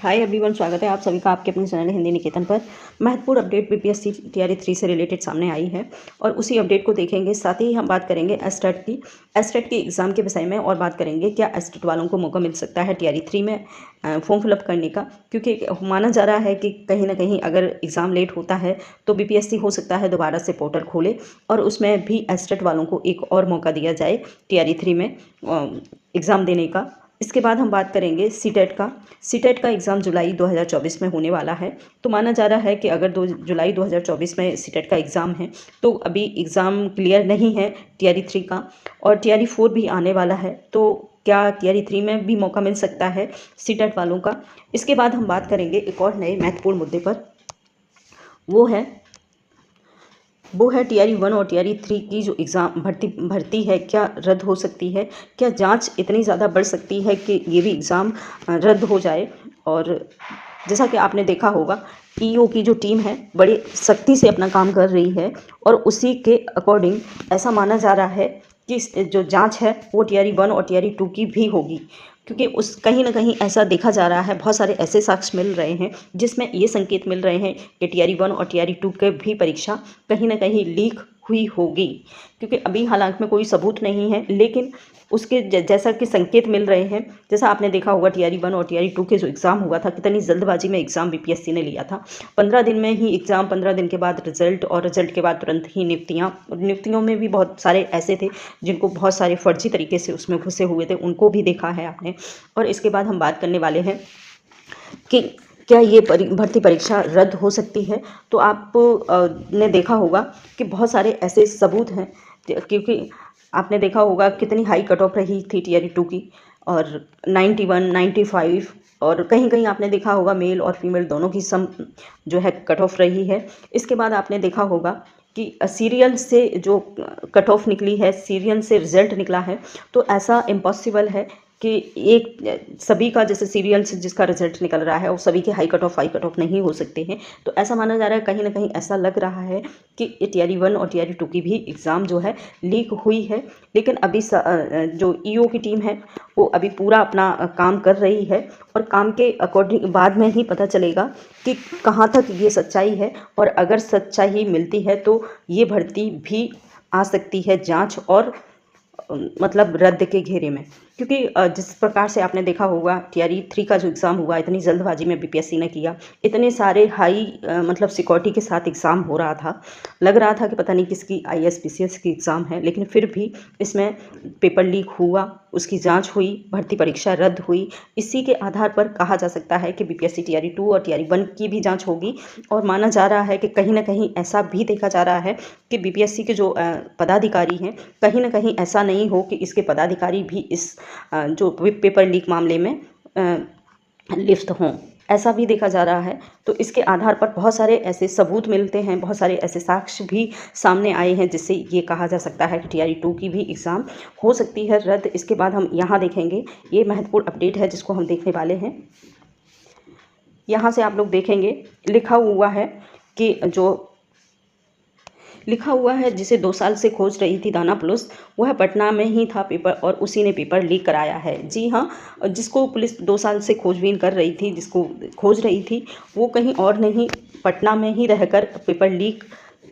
Hi everyone, स्वागत है आप सभी का आपके अपने चैनल हिंदी निकेतन पर। महत्वपूर्ण अपडेट बीपीएससी तैयारी 3 से रिलेटेड सामने आई है और उसी अपडेट को देखेंगे। साथ ही हम बात करेंगे एस्टेट की एग्ज़ाम के विषय में और बात करेंगे क्या एस्टेट वालों को मौका मिल सकता है तैयारी 3 में फॉर्म फिलअप करने का, क्योंकि माना जा रहा है कि कहीं ना कहीं अगर एग्ज़ाम लेट होता है तो बीपीएससी हो सकता है दोबारा से पोर्टल खोले और उसमें भी एस्टेट वालों को एक और मौका दिया जाए तैयारी 3 में एग्ज़ाम देने का। इसके बाद हम बात करेंगे सीटेट का एग्ज़ाम जुलाई 2024 में होने वाला है। तो माना जा रहा है कि अगर जुलाई 2024 में सीटेट का एग्ज़ाम है तो अभी एग्ज़ाम क्लियर नहीं है तैयारी 3 का, और तैयारी 4 भी आने वाला है। तो क्या तैयारी 3 में भी मौका मिल सकता है सीटेट वालों का। इसके बाद हम बात करेंगे एक और नए महत्वपूर्ण मुद्दे पर, वो है तैयारी 1 और तैयारी 3 की जो एग्ज़ाम भर्ती है क्या रद्द हो सकती है। क्या जांच इतनी ज़्यादा बढ़ सकती है कि ये भी एग्ज़ाम रद्द हो जाए। और जैसा कि आपने देखा होगा ईओ की जो टीम है बड़ी सख्ती से अपना काम कर रही है और उसी के अकॉर्डिंग ऐसा माना जा रहा है कि जो जांच है वो तैयारी 1 और तैयारी 2 की भी होगी, क्योंकि उस कहीं ना कहीं ऐसा देखा जा रहा है, बहुत सारे ऐसे साक्ष्य मिल रहे हैं जिसमें ये संकेत मिल रहे हैं कि तैयारी 1 और तैयारी 2 के भी परीक्षा कहीं ना कहीं लीक हुई होगी। क्योंकि अभी हालांकि में कोई सबूत नहीं है, लेकिन उसके जैसा कि संकेत मिल रहे हैं। जैसा आपने देखा होगा तैयारी 1 और तैयारी 2 के जो एग्ज़ाम हुआ था, कितनी जल्दबाजी में एग्ज़ाम बीपीएससी ने लिया था। 15 दिन में ही एग्ज़ाम, 15 दिन के बाद रिजल्ट और रिजल्ट के बाद तुरंत ही नियुक्तियों में भी बहुत सारे ऐसे थे जिनको बहुत सारे फर्जी तरीके से उसमें घुसे हुए थे, उनको भी देखा है आपने। और इसके बाद हम बात करने वाले हैं कि क्या ये भर्ती परीक्षा रद्द हो सकती है। तो आप ने देखा होगा कि बहुत सारे ऐसे सबूत हैं, क्योंकि आपने देखा होगा कितनी हाई कट ऑफ रही थी तैयारी 2 की, और 91, 95, और कहीं कहीं आपने देखा होगा मेल और फीमेल दोनों की सम जो है कट ऑफ रही है। इसके बाद आपने देखा होगा कि सीरियल से जो कट ऑफ निकली है, सीरियल से रिजल्ट निकला है। तो ऐसा इम्पॉसिबल है कि एक सभी का जैसे सीरियल से जिसका रिजल्ट निकल रहा है वो सभी के हाई कट ऑफ नहीं हो सकते हैं। तो ऐसा माना जा रहा है, कहीं ना कहीं ऐसा लग रहा है कि तैयारी 1 और तैयारी 2 की भी एग्ज़ाम जो है लीक हुई है। लेकिन अभी जो ईओ की टीम है वो अभी पूरा अपना काम कर रही है और काम के अकॉर्डिंग बाद में ही पता चलेगा कि कहाँ तक ये सच्चाई है। और अगर सच्चाई मिलती है तो ये भर्ती भी आ सकती है जांच और मतलब रद्द के घेरे में, क्योंकि जिस प्रकार से आपने देखा होगा तैयारी 3 का जो एग्ज़ाम हुआ इतनी जल्दबाजी में बीपीएससी ने किया। इतने सारे हाई मतलब सिक्योरिटी के साथ एग्ज़ाम हो रहा था, लग रहा था कि पता नहीं किसकी आईएएस पीसीएस की एग्ज़ाम है, लेकिन फिर भी इसमें पेपर लीक हुआ, उसकी जांच हुई, भर्ती परीक्षा रद्द हुई। इसी के आधार पर कहा जा सकता है कि बीपीएससी तैयारी 2 और तैयारी 1 की भी जांच होगी। और माना जा रहा है कि कहीं ना कहीं ऐसा भी देखा जा रहा है कि बीपीएससी के जो पदाधिकारी हैं, कहीं ना कहीं ऐसा नहीं हो कि इसके पदाधिकारी भी इस जो पेपर लीक मामले में लिप्त हों, ऐसा भी देखा जा रहा है। तो इसके आधार पर बहुत सारे ऐसे सबूत मिलते हैं, बहुत सारे ऐसे साक्ष्य भी सामने आए हैं जिससे ये कहा जा सकता है कि तैयारी 2 की भी एग्ज़ाम हो सकती है रद्द। इसके बाद हम यहाँ देखेंगे, ये महत्वपूर्ण अपडेट है जिसको हम देखने वाले हैं। यहाँ से आप लोग देखेंगे लिखा हुआ है जिसे 2 साल से खोज रही थी दाना पुलिस, वह पटना में ही था पेपर और उसी ने पेपर लीक कराया है। जी हाँ, जिसको पुलिस 2 साल से खोजबीन कर रही थी, जिसको खोज रही थी, वो कहीं और नहीं पटना में ही रहकर पेपर लीक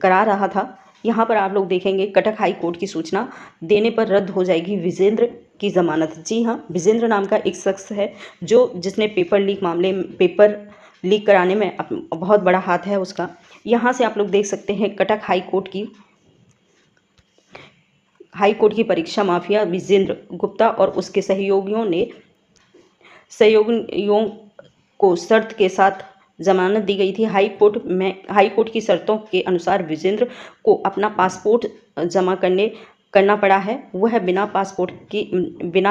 करा रहा था। यहाँ पर आप लोग देखेंगे कटक हाई कोर्ट की सूचना देने पर रद्द हो जाएगी विजेंद्र की जमानत। जी हाँ, विजेंद्र नाम का एक शख्स है जिसने पेपर लीक कराने में बहुत बड़ा हाथ है उसका। यहाँ से आप लोग देख सकते हैं कटक हाई कोर्ट की परीक्षा माफिया विजेंद्र गुप्ता और उसके सहयोगियों को शर्त के साथ जमानत दी गई थी। हाई कोर्ट की शर्तों के अनुसार विजेंद्र को अपना पासपोर्ट जमा करना पड़ा है। वह बिना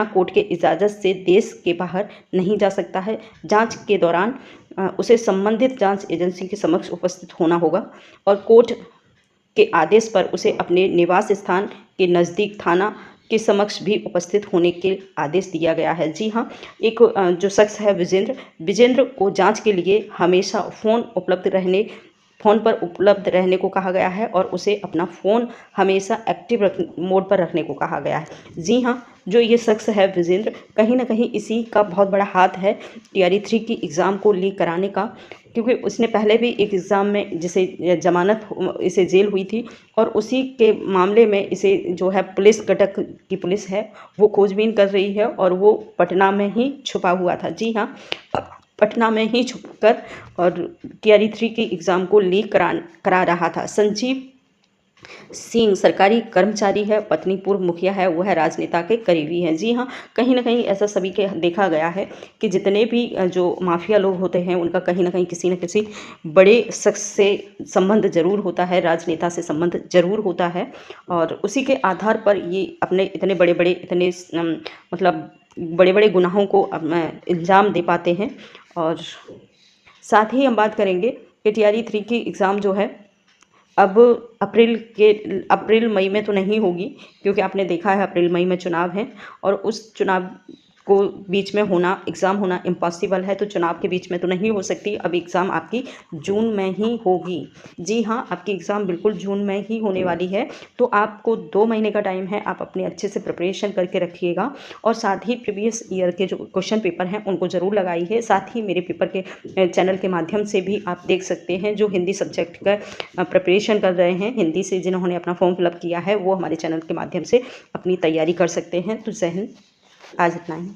कोर्ट के इजाज़त से देश के बाहर नहीं जा सकता है। जांच के दौरान उसे संबंधित जांच एजेंसी के समक्ष उपस्थित होना होगा और कोर्ट के आदेश पर उसे अपने निवास स्थान के नज़दीक थाना के समक्ष भी उपस्थित होने के आदेश दिया गया है। जी हाँ, एक जो शख्स है विजेंद्र को जांच के लिए हमेशा फ़ोन उपलब्ध रहने फ़ोन पर उपलब्ध रहने को कहा गया है और उसे अपना फ़ोन हमेशा एक्टिव मोड पर रखने को कहा गया है। जी हाँ, जो ये शख्स है विजेंद्र, कहीं न कहीं इसी का बहुत बड़ा हाथ है टीआरई 3 की एग्ज़ाम को लीक कराने का, क्योंकि उसने पहले भी एक एग्ज़ाम में जिसे ज़मानत इसे जेल हुई थी और उसी के मामले में इसे जो है पुलिस कटक की पुलिस है वो खोजबीन कर रही है और वो पटना में ही छुपा हुआ था। जी हाँ, पटना में ही छुपकर और टीआरई 3 की एग्ज़ाम को लीक करा रहा था। संजीव सिंह सरकारी कर्मचारी है, पत्नी पूर्व मुखिया है, वह राजनेता के करीबी हैं। जी हाँ, कहीं न कहीं ऐसा सभी के देखा गया है कि जितने भी जो माफिया लोग होते हैं उनका कहीं न कहीं किसी न किसी बड़े शख्स से संबंध ज़रूर होता है, राजनेता से संबंध ज़रूर होता है और उसी के आधार पर ये अपने इतने बड़े-बड़े मतलब बड़े-बड़े गुनाहों को इल्ज़ाम दे पाते हैं। और साथ ही हम बात करेंगे कि टीआरई 3 की एग्ज़ाम जो है अब अप्रैल मई में तो नहीं होगी, क्योंकि आपने देखा है अप्रैल मई में चुनाव हैं और उस चुनाव को बीच में होना एग्ज़ाम होना इम्पॉसिबल है, तो चुनाव के बीच में तो नहीं हो सकती। अब एग्ज़ाम आपकी जून में ही होगी। जी हाँ, आपकी एग्ज़ाम बिल्कुल जून में ही होने वाली है, तो आपको 2 महीने का टाइम है, आप अपने अच्छे से प्रिपरेशन करके रखिएगा और साथ ही प्रीवियस ईयर के जो क्वेश्चन पेपर हैं उनको ज़रूर लगाइए। साथ ही मेरे पेपर के चैनल के माध्यम से भी आप देख सकते हैं, जो हिंदी सब्जेक्ट का प्रिपरेशन कर रहे हैं, हिंदी से जिन्होंने अपना फॉर्म फिलअप किया है वो हमारे चैनल के माध्यम से अपनी तैयारी कर सकते हैं। तो जय हिंद, आज इतना ही।